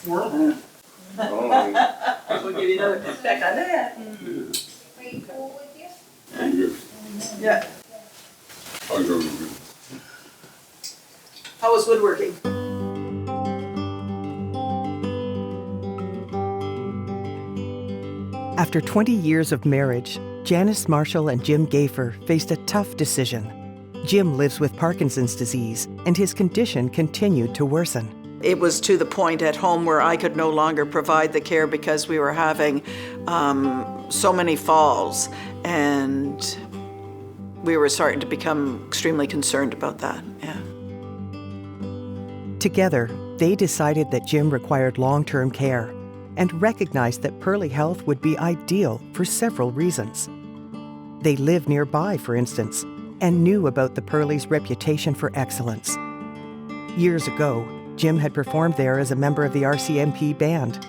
Oh. We'll give you another peck on that. Are you cool with you? I'm good. Yeah. I'll go with you. How was woodworking? After 20 years of marriage, Janice Marshall and Jim Gayfer faced a tough decision. Jim lives with Parkinson's disease, and his condition continued to worsen. It was to the point at home where I could no longer provide the care because we were having so many falls, and we were starting to become extremely concerned about that. Yeah. Together, they decided that Jim required long-term care and recognized that Perley Health would be ideal for several reasons. They lived nearby, for instance, and knew about the Perleys' reputation for excellence. Years ago, Jim had performed there as a member of the RCMP band.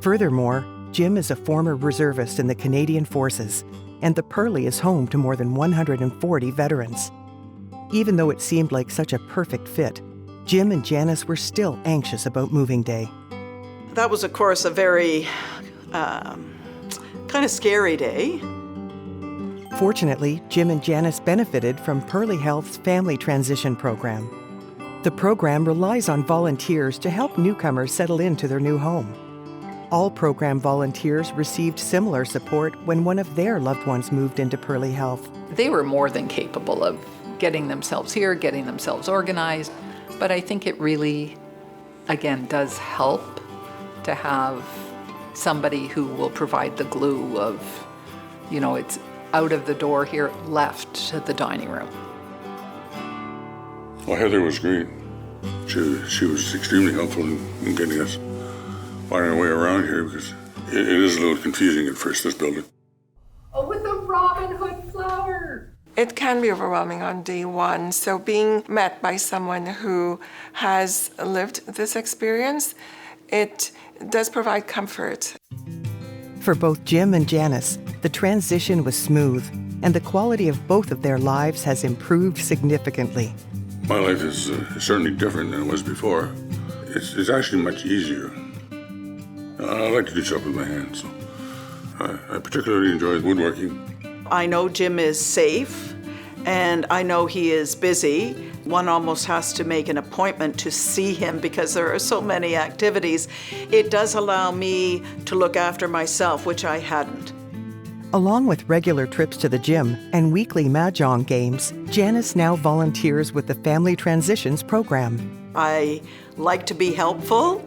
Furthermore, Jim is a former reservist in the Canadian Forces, and the Perley is home to more than 140 veterans. Even though it seemed like such a perfect fit, Jim and Janice were still anxious about moving day. That was, of course, a very kind of scary day. Fortunately, Jim and Janice benefited from Perley Health's Family Transition Program. The program relies on volunteers to help newcomers settle into their new home. All program volunteers received similar support when one of their loved ones moved into Perley Health. They were more than capable of getting themselves here, getting themselves organized, but I think it really, again, does help to have somebody who will provide the glue of, it's out of the door here, left to the dining room. Well, Heather was great. She was extremely helpful in getting us finding our way around here because it is a little confusing at first, this building. Oh, with a Robin Hood flower! It can be overwhelming on day one, so being met by someone who has lived this experience, it does provide comfort. For both Jim and Janice, the transition was smooth, and the quality of both of their lives has improved significantly. My life is certainly different than it was before. It's actually much easier. I like to do stuff with my hands, so I particularly enjoy woodworking. I know Jim is safe, and I know he is busy. One almost has to make an appointment to see him because there are so many activities. It does allow me to look after myself, which I hadn't. Along with regular trips to the gym and weekly mahjong games, Janice now volunteers with the Family Transitions program. I like to be helpful.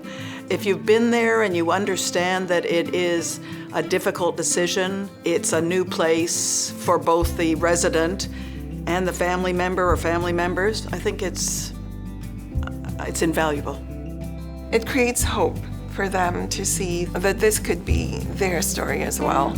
If you've been there and you understand that it is a difficult decision, it's a new place for both the resident and the family member or family members, I think it's invaluable. It creates hope for them to see that this could be their story as well.